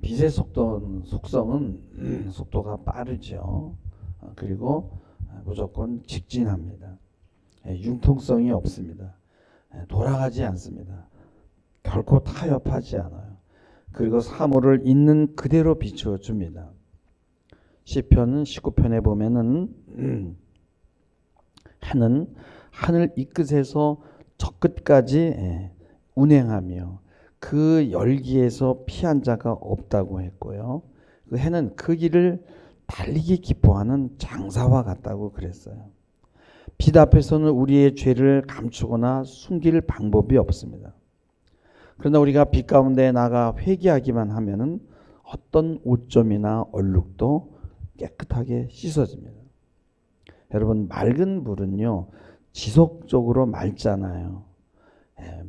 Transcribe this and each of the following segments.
빛의 속성은 속도가 빠르죠. 그리고 무조건 직진합니다. 융통성이 없습니다. 돌아가지 않습니다. 결코 타협하지 않아요. 그리고 사물을 있는 그대로 비추어 줍니다. 시편 19편에 보면은 해는 하늘 이 끝에서 저 끝까지 운행하며 그 열기에서 피한 자가 없다고 했고요. 그 해는 그 길을 달리기 기뻐하는 장사와 같다고 그랬어요. 빛 앞에서는 우리의 죄를 감추거나 숨길 방법이 없습니다. 그러나 우리가 빛 가운데 나가 회개하기만 하면은 어떤 오점이나 얼룩도 깨끗하게 씻어집니다. 여러분, 맑은 물은요 지속적으로 맑잖아요.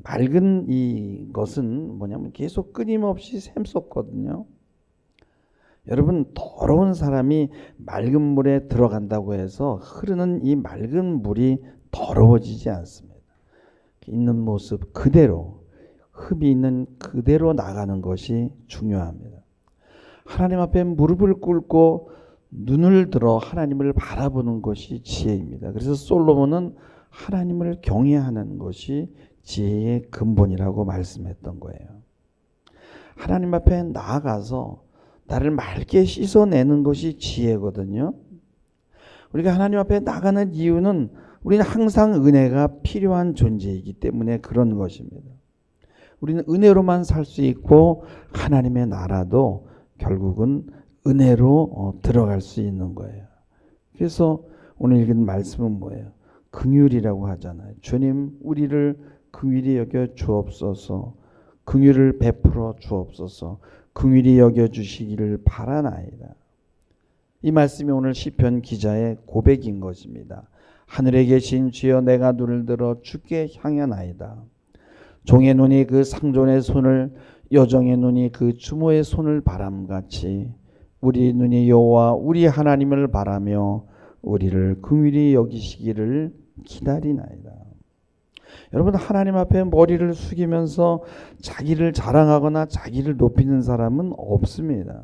맑은 이것은 뭐냐면 계속 끊임없이 샘솟거든요. 여러분, 더러운 사람이 맑은 물에 들어간다고 해서 흐르는 이 맑은 물이 더러워지지 않습니다. 있는 모습 그대로, 흠이 있는 그대로 나가는 것이 중요합니다. 하나님 앞에 무릎을 꿇고 눈을 들어 하나님을 바라보는 것이 지혜입니다. 그래서 솔로몬은 하나님을 경외하는 것이 지혜의 근본이라고 말씀했던 거예요. 하나님 앞에 나아가서 나를 맑게 씻어내는 것이 지혜거든요. 우리가 하나님 앞에 나가는 이유는 우리는 항상 은혜가 필요한 존재이기 때문에 그런 것입니다. 우리는 은혜로만 살 수 있고 하나님의 나라도 결국은 은혜로 들어갈 수 있는 거예요. 그래서 오늘 읽은 말씀은 뭐예요? 긍휼이라고 하잖아요. 주님, 우리를 긍휼히 여겨 주옵소서. 긍휼을 베풀어 주옵소서. 긍휼히 여겨 주시기를 바라나이다. 이 말씀이 오늘 시편 기자의 고백인 것입니다. 하늘에 계신 주여, 내가 눈을 들어 주께 향하나이다. 종의 눈이 그 상존의 손을, 여종의 눈이 그 주모의 손을 바람같이 우리 눈이 여호와 우리 하나님을 바라며 우리를 긍휼히 여기시기를 기다리나이다. 여러분, 하나님 앞에 머리를 숙이면서 자기를 자랑하거나 자기를 높이는 사람은 없습니다.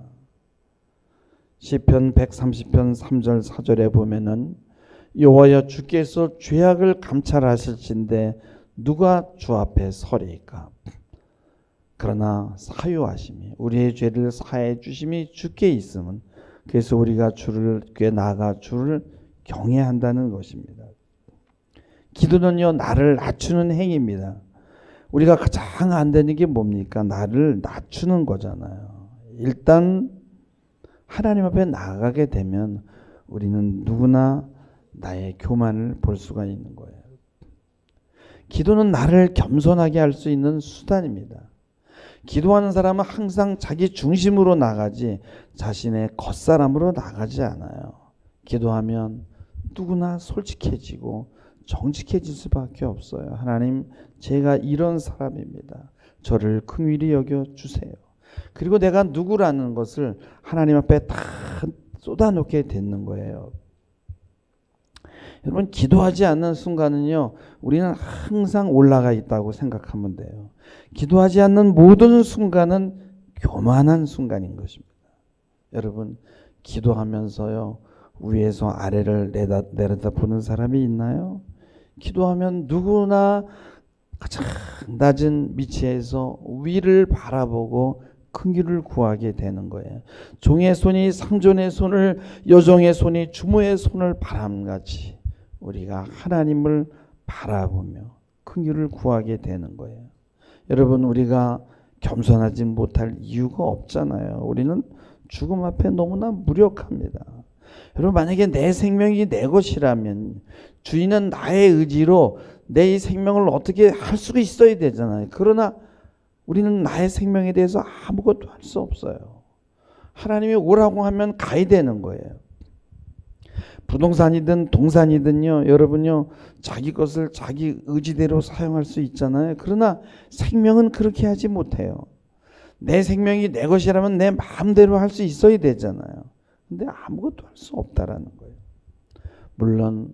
시편 130편 3절 4절에 보면은 여호와여, 주께서 죄악을 감찰하실진데 누가 주 앞에 서리이까? 그러나 사유하심이, 우리의 죄를 사해 주심이 주께 있음은, 그래서 우리가 주께 나아가 주를 경외한다는 것입니다. 기도는요, 나를 낮추는 행위입니다. 우리가 가장 안 되는 게 뭡니까? 나를 낮추는 거잖아요. 일단 하나님 앞에 나아가게 되면 우리는 누구나 나의 교만을 볼 수가 있는 거예요. 기도는 나를 겸손하게 할 수 있는 수단입니다. 기도하는 사람은 항상 자기 중심으로 나가지 자신의 겉사람으로 나가지 않아요. 기도하면 누구나 솔직해지고 정직해질 수밖에 없어요. 하나님, 제가 이런 사람입니다. 저를 긍휼히 여겨 주세요. 그리고 내가 누구라는 것을 하나님 앞에 다 쏟아놓게 되는 거예요. 여러분, 기도하지 않는 순간은요, 우리는 항상 올라가 있다고 생각하면 돼요. 기도하지 않는 모든 순간은 교만한 순간인 것입니다. 여러분, 기도하면서요, 위에서 아래를 내려다보는 사람이 있나요? 기도하면 누구나 가장 낮은 위치에서 위를 바라보고 긍휼을 구하게 되는 거예요. 종의 손이 상존의 손을, 여종의 손이 주모의 손을 바람같이 우리가 하나님을 바라보며 긍휼을 구하게 되는 거예요. 여러분, 우리가 겸손하지 못할 이유가 없잖아요. 우리는 죽음 앞에 너무나 무력합니다. 여러분, 만약에 내 생명이 내 것이라면 주인은 나의 의지로 내 이 생명을 어떻게 할 수가 있어야 되잖아요. 그러나 우리는 나의 생명에 대해서 아무것도 할 수 없어요. 하나님이 오라고 하면 가야 되는 거예요. 부동산이든 동산이든요, 여러분요, 자기 것을 자기 의지대로 사용할 수 있잖아요. 그러나 생명은 그렇게 하지 못해요. 내 생명이 내 것이라면 내 마음대로 할 수 있어야 되잖아요. 근데 아무것도 할 수 없다라는 거예요. 물론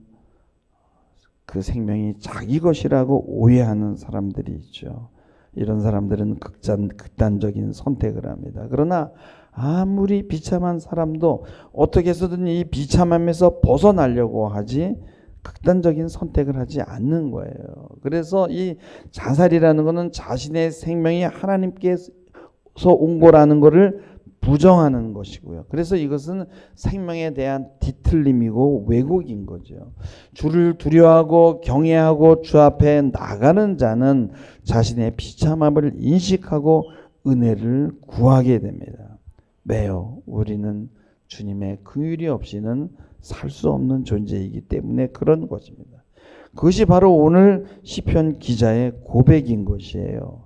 그 생명이 자기 것이라고 오해하는 사람들이 있죠. 이런 사람들은 극단적인 선택을 합니다. 그러나 아무리 비참한 사람도 어떻게 해서든 이 비참함에서 벗어나려고 하지 극단적인 선택을 하지 않는 거예요. 그래서 이 자살이라는 것은 자신의 생명이 하나님께서 온 거라는 것을 부정하는 것이고요. 그래서 이것은 생명에 대한 뒤틀림이고 왜곡인 거죠. 주를 두려워하고 경외하고 주 앞에 나가는 자는 자신의 비참함을 인식하고 은혜를 구하게 됩니다. 왜요? 우리는 주님의 긍휼이 없이는 살 수 없는 존재이기 때문에 그런 것입니다. 그것이 바로 오늘 시편 기자의 고백인 것이에요.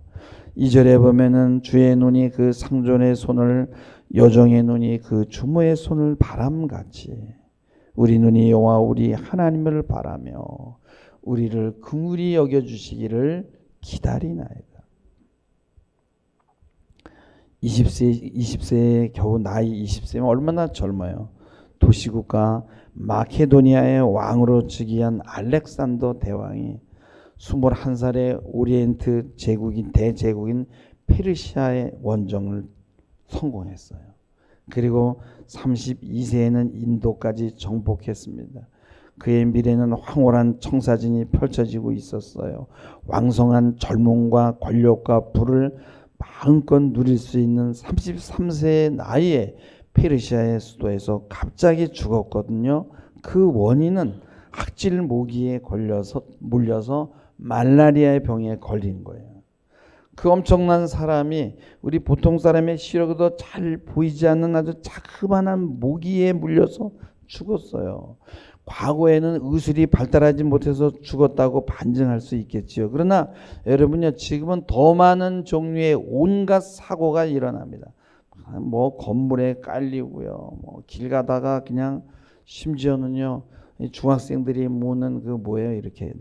2절에 보면은 주의 눈이 그 상존의 손을, 여종의 눈이 그 주모의 손을 바람같이, 우리 눈이 여호와 우리 하나님을 바라며 우리를 긍휼히 여겨주시기를 기다리나이다. 20세에 겨우 나이 20세면 얼마나 젊어요. 도시국가 마케도니아의 왕으로 즉위한 알렉산더 대왕이 21살에 오리엔트 제국인 대제국인 페르시아의 원정을 성공했어요. 그리고 32세에는 인도까지 정복했습니다. 그의 미래는 황홀한 청사진이 펼쳐지고 있었어요. 왕성한 젊음과 권력과 부를 마음껏 누릴 수 있는 33세의 나이에 페르시아의 수도에서 갑자기 죽었거든요. 그 원인은 학질 모기에 물려서 말라리아의 병에 걸린 거예요. 그 엄청난 사람이 우리 보통 사람의 시력도 잘 보이지 않는 아주 자그마한 모기에 물려서 죽었어요. 과거에는 의술이 발달하지 못해서 죽었다고 반증할 수 있겠지요. 그러나 여러분요, 지금은 더 많은 종류의 온갖 사고가 일어납니다. 뭐 건물에 깔리고요, 뭐 길 가다가 그냥 심지어는요, 중학생들이 모는 그 뭐예요, 이렇게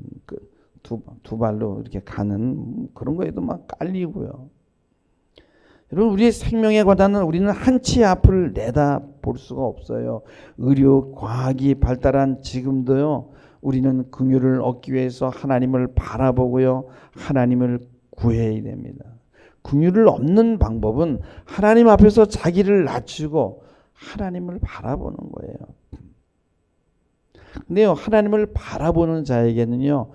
두 발로 이렇게 가는 그런 거에도 막 깔리고요. 여러분, 우리의 생명에 관한 우리는 한치 앞을 내다볼 수가 없어요. 의료 과학이 발달한 지금도요, 우리는 긍휼을 얻기 위해서 하나님을 바라보고요, 하나님을 구해야 됩니다. 긍휼을 얻는 방법은 하나님 앞에서 자기를 낮추고 하나님을 바라보는 거예요. 근데요, 하나님을 바라보는 자에게는요,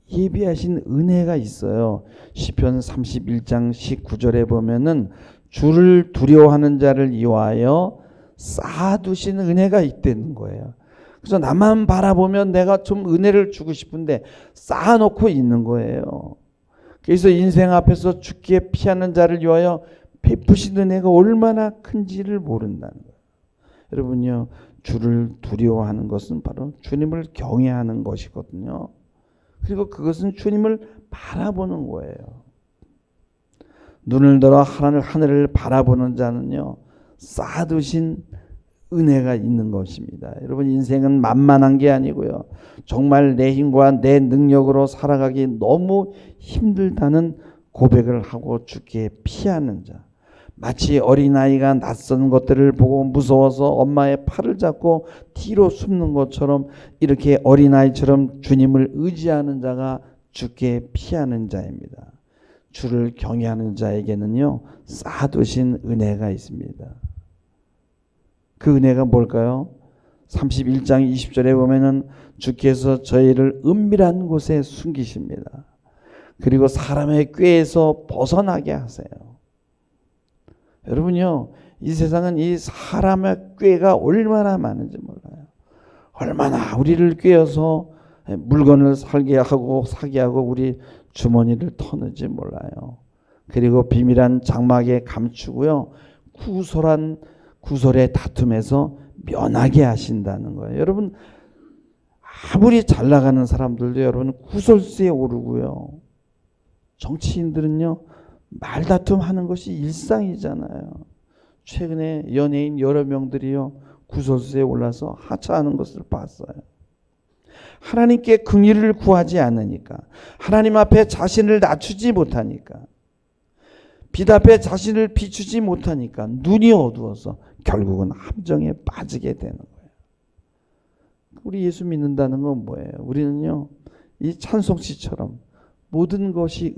예비하신 은혜가 있어요. 시편 31장 19절에 보면은 주를 두려워하는 자를 위하여 쌓아두신 은혜가 있다는 거예요. 그래서 나만 바라보면 내가 좀 은혜를 주고 싶은데 쌓아놓고 있는 거예요. 그래서 인생 앞에서 죽기에 피하는 자를 위하여 베푸신 은혜가 얼마나 큰지를 모른다는 거예요. 여러분요, 주를 두려워하는 것은 바로 주님을 경외하는 것이거든요. 그리고 그것은 주님을 바라보는 거예요. 눈을 들어 하늘을 바라보는 자는요, 쌓아두신 은혜가 있는 것입니다. 여러분, 인생은 만만한 게 아니고요, 정말 내 힘과 내 능력으로 살아가기 너무 힘들다는 고백을 하고 죽기에 피하는 자, 마치 어린아이가 낯선 것들을 보고 무서워서 엄마의 팔을 잡고 뒤로 숨는 것처럼, 이렇게 어린아이처럼 주님을 의지하는 자가 죽기에 피하는 자입니다. 주를 경외하는 자에게는요, 쌓아두신 은혜가 있습니다. 그 은혜가 뭘까요? 31장 20절에 보면은 주께서 저희를 은밀한 곳에 숨기십니다. 그리고 사람의 꾀에서 벗어나게 하세요. 여러분요, 이 세상은 이 사람의 꾀가 얼마나 많은지 몰라요. 얼마나 우리를 꾀어서 물건을 사게 하고 우리 주머니를 터는지 몰라요. 그리고 비밀한 장막에 감추고요, 구설의 다툼에서 면하게 하신다는 거예요. 여러분, 아무리 잘 나가는 사람들도 여러분 구설수에 오르고요, 정치인들은요, 말다툼 하는 것이 일상이잖아요. 최근에 연예인 여러 명들이요, 구설수에 올라서 하차하는 것을 봤어요. 하나님께 긍휼을 구하지 않으니까, 하나님 앞에 자신을 낮추지 못하니까, 빛 앞에 자신을 비추지 못하니까 눈이 어두워서 결국은 함정에 빠지게 되는 거예요. 우리 예수 믿는다는 건 뭐예요? 우리는요, 이 찬송시처럼 모든 것이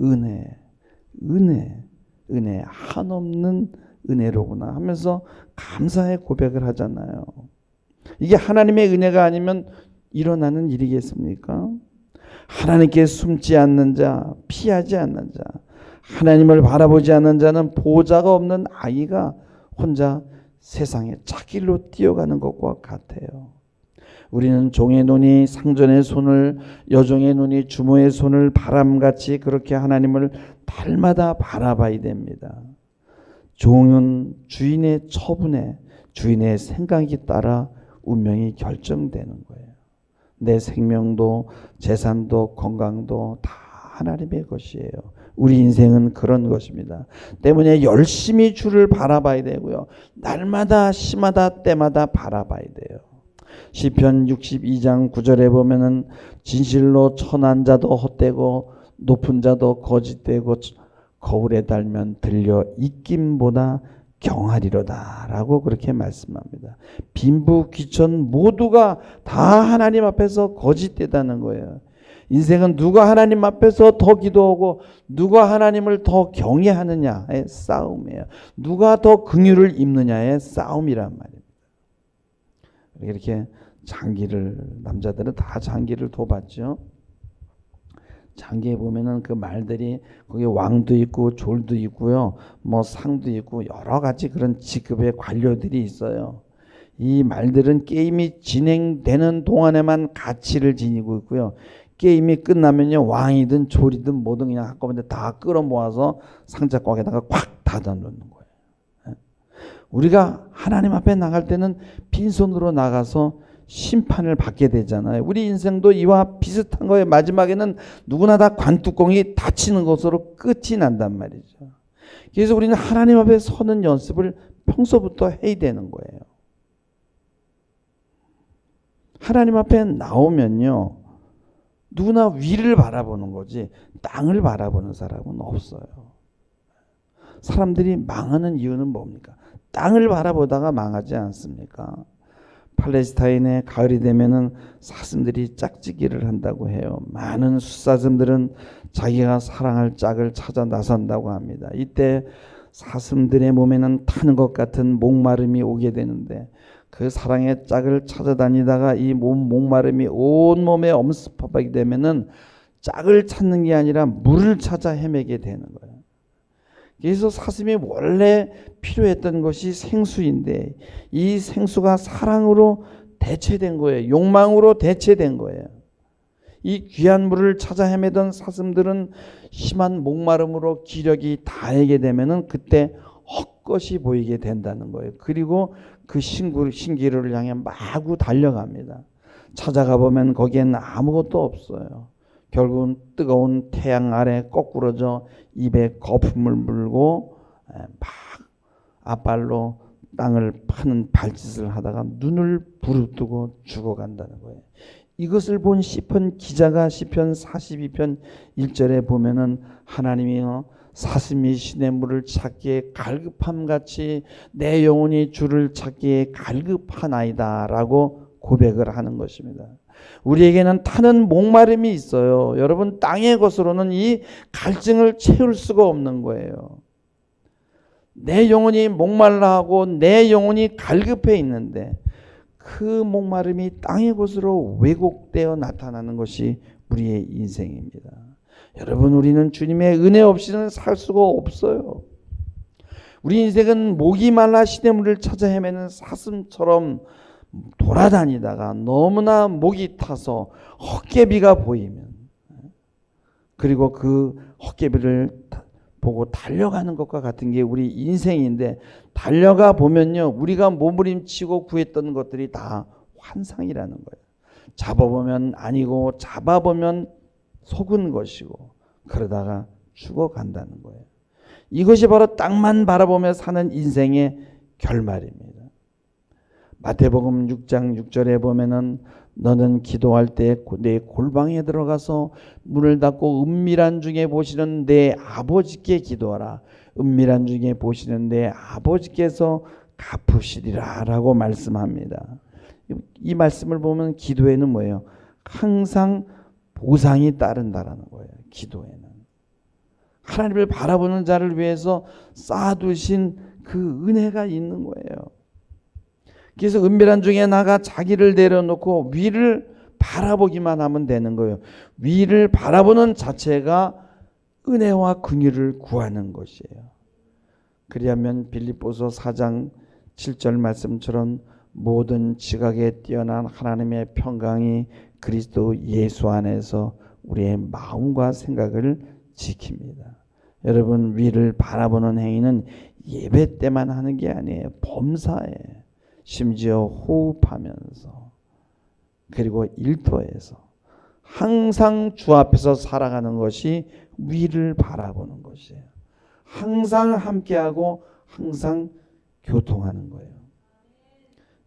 은혜 한없는 은혜로구나 하면서 감사의 고백을 하잖아요. 이게 하나님의 은혜가 아니면 일어나는 일이겠습니까? 하나님께 숨지 않는 자, 피하지 않는 자, 하나님을 바라보지 않는 자는 보호자가 없는 아이가 혼자 세상에 자길로 뛰어가는 것과 같아요. 우리는 종의 눈이 상전의 손을, 여종의 눈이 주모의 손을 바람같이 그렇게 하나님을 달마다 바라봐야 됩니다. 종은 주인의 처분에, 주인의 생각에 따라 운명이 결정되는 거예요. 내 생명도 재산도 건강도 다 하나님의 것이에요. 우리 인생은 그런 것입니다. 때문에 열심히 주를 바라봐야 되고요. 날마다 시마다 때마다 바라봐야 돼요. 시편 62장 9절에 보면은 진실로 천한 자도 헛되고 높은 자도 거짓되고 거울에 달면 들려 입김보다 경하리로다 라고 그렇게 말씀합니다. 빈부 귀천 모두가 다 하나님 앞에서 거짓되다는 거예요. 인생은 누가 하나님 앞에서 더 기도하고 누가 하나님을 더 경외하느냐의 싸움이에요. 누가 더 긍휼을 입느냐의 싸움이란 말입니다. 이렇게 남자들은 다 장기를 둬봤죠. 장기에 보면은 그 말들이 거기 왕도 있고 졸도 있고요, 뭐 상도 있고 여러 가지 그런 직급의 관료들이 있어요. 이 말들은 게임이 진행되는 동안에만 가치를 지니고 있고요. 게임이 끝나면요, 왕이든 졸이든 뭐든 그냥 한꺼번에 다 끌어모아서 상자꽉에다가 콱 닫아놓는 거예요. 우리가 하나님 앞에 나갈 때는 빈손으로 나가서 심판을 받게 되잖아요. 우리 인생도 이와 비슷한 거예요. 마지막에는 누구나 다 관뚜껑이 닫히는 것으로 끝이 난단 말이죠. 그래서 우리는 하나님 앞에 서는 연습을 평소부터 해야 되는 거예요. 하나님 앞에 나오면요, 누구나 위를 바라보는 거지 땅을 바라보는 사람은 없어요. 사람들이 망하는 이유는 뭡니까? 땅을 바라보다가 망하지 않습니까? 팔레스타인의 가을이 되면은 사슴들이 짝짓기를 한다고 해요. 많은 숫사슴들은 자기가 사랑할 짝을 찾아 나선다고 합니다. 이때 사슴들의 몸에는 타는 것 같은 목마름이 오게 되는데 그 사랑의 짝을 찾아다니다가 이 목마름이 온 몸에 엄습하게 되면은 짝을 찾는 게 아니라 물을 찾아 헤매게 되는 거예요. 그래서 사슴이 원래 필요했던 것이 생수인데 이 생수가 사랑으로 대체된 거예요. 욕망으로 대체된 거예요. 이 귀한 물을 찾아 헤매던 사슴들은 심한 목마름으로 기력이 다하게 되면은 그때 헛것이 보이게 된다는 거예요. 그리고 그 신기루를 향해 마구 달려갑니다. 찾아가 보면 거기엔 아무것도 없어요. 결국은 뜨거운 태양 아래 거꾸러져 입에 거품을 물고 막 앞발로 땅을 파는 발짓을 하다가 눈을 부릅뜨고 죽어간다는 거예요. 이것을 본 시편 기자가 시편 42편 1절에 보면은 하나님이 사슴이 시냇물을 찾기에 갈급함같이 내 영혼이 주를 찾기에 갈급하나이다 라고 고백을 하는 것입니다. 우리에게는 타는 목마름이 있어요. 여러분, 땅의 것으로는 이 갈증을 채울 수가 없는 거예요. 내 영혼이 목말라하고 내 영혼이 갈급해 있는데 그 목마름이 땅의 것으로 왜곡되어 나타나는 것이 우리의 인생입니다. 여러분, 우리는 주님의 은혜 없이는 살 수가 없어요. 우리 인생은 목이 말라 시냇물을 찾아 헤매는 사슴처럼 돌아다니다가 너무나 목이 타서 헛개비가 보이면, 그리고 그 헛개비를 보고 달려가는 것과 같은 게 우리 인생인데, 달려가 보면요, 우리가 몸부림치고 구했던 것들이 다 환상이라는 거예요. 잡아보면 아니고 잡아보면 속은 것이고 그러다가 죽어간다는 거예요. 이것이 바로 땅만 바라보며 사는 인생의 결말입니다. 마태복음 6장 6절에 보면은 너는 기도할 때 내 골방에 들어가서 문을 닫고 은밀한 중에 보시는 내 아버지께 기도하라. 은밀한 중에 보시는 내 아버지께서 갚으시리라 라고 말씀합니다. 이 말씀을 보면 기도에는 뭐예요? 항상 보상이 따른다라는 거예요. 기도에는 하나님을 바라보는 자를 위해서 쌓아두신 그 은혜가 있는 거예요. 그래서 은밀한 중에 나가 자기를 내려놓고 위를 바라보기만 하면 되는 거예요. 위를 바라보는 자체가 은혜와 긍휼을 구하는 것이에요. 그리하면 빌립보서 4장 7절 말씀처럼 모든 지각에 뛰어난 하나님의 평강이 그리스도 예수 안에서 우리의 마음과 생각을 지킵니다. 여러분, 위를 바라보는 행위는 예배 때만 하는 게 아니에요. 범사에, 심지어 호흡하면서, 그리고 일터에서 항상 주 앞에서 살아가는 것이 위를 바라보는 것이에요. 항상 함께하고 항상 교통하는 거예요.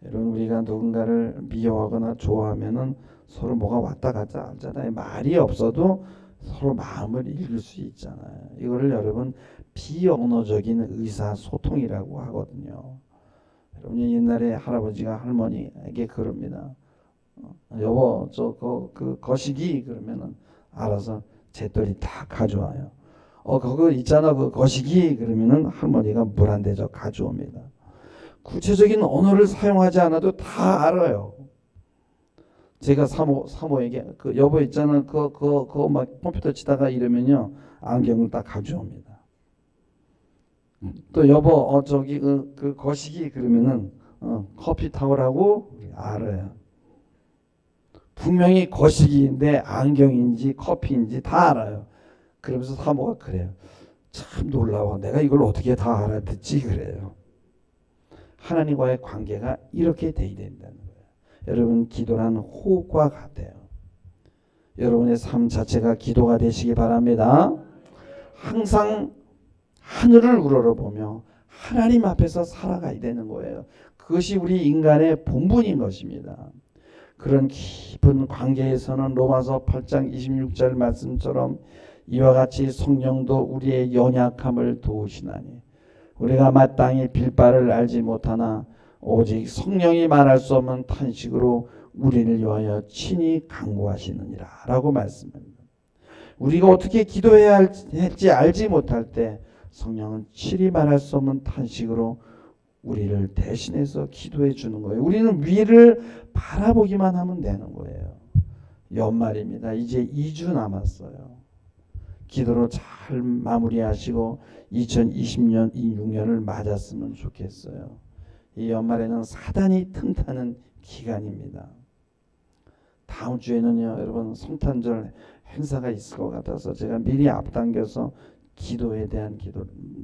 여러분, 우리가 누군가를 미워하거나 좋아하면은 서로 뭐가 왔다 갔다 하잖아요. 말이 없어도 서로 마음을 읽을 수 있잖아요. 이거를 여러분 비언어적인 의사소통이라고 하거든요. 여러분, 옛날에 할아버지가 할머니에게 그럽니다. 여보, 저 그 거시기, 그러면은 알아서 재떨이 다 가져와요. 그거 있잖아, 그 거시기, 그러면은 할머니가 물 한 대접 가져옵니다. 구체적인 언어를 사용하지 않아도 다 알아요. 제가 사모에게 그 여보 있잖아, 그거 막 컴퓨터 치다가 이러면요, 안경을 딱 가져옵니다. 또 여보, 저기 그 거시기, 그러면은 커피 타오라고 알아요. 분명히 거시기인데 안경인지 커피인지 다 알아요. 그러면서 사모가 그래요. 참 놀라워. 내가 이걸 어떻게 다 알아듣지? 그래요. 하나님과의 관계가 이렇게 돼야 된다는 거예요. 여러분, 기도란 호흡과 같아요. 여러분의 삶 자체가 기도가 되시기 바랍니다. 항상 하늘을 우러러보며 하나님 앞에서 살아가야 되는 거예요. 그것이 우리 인간의 본분인 것입니다. 그런 깊은 관계에서는 로마서 8장 26절 말씀처럼 이와 같이 성령도 우리의 연약함을 도우시나니 우리가 마땅히 빌 바를 알지 못하나 오직 성령이 말할 수 없는 탄식으로 우리를 위하여 친히 간구하시느니라 라고 말씀합니다. 우리가 어떻게 기도해야 할지 알지 못할 때 성령은 친히 말할 수 없는 탄식으로 우리를 대신해서 기도해 주는 거예요. 우리는 위를 바라보기만 하면 되는 거예요. 연말입니다. 이제 2주 남았어요. 기도로 잘 마무리하시고 2020년 이 6년을 맞았으면 좋겠어요. 이 연말에는 사단이 틈타는 기간입니다. 다음 주에는요, 여러분 성탄절 행사가 있을 것 같아서 제가 미리 앞당겨서 기도에 대한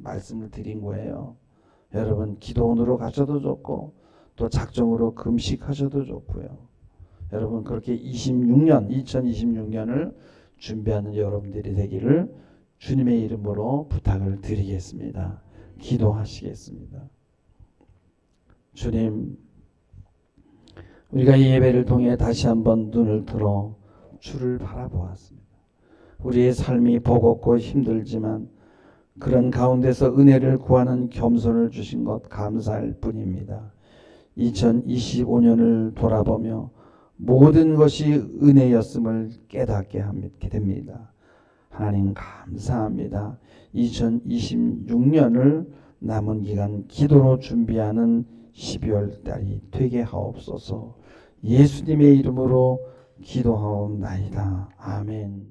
말씀을 드린 거예요. 여러분, 기도원으로 가셔도 좋고 또 작정으로 금식하셔도 좋고요. 여러분, 그렇게 2026년을 준비하는 여러분들이 되기를 주님의 이름으로 부탁을 드리겠습니다. 기도하시겠습니다. 주님, 우리가 이 예배를 통해 다시 한번 눈을 들어 주를 바라보았습니다. 우리의 삶이 버겁고 힘들지만 그런 가운데서 은혜를 구하는 겸손을 주신 것 감사할 뿐입니다. 2025년을 돌아보며 모든 것이 은혜였음을 깨닫게 됩니다. 하나님 감사합니다. 2026년을 남은 기간 기도로 준비하는 12월 달이 되게 하옵소서. 예수님의 이름으로 기도하옵나이다. 아멘.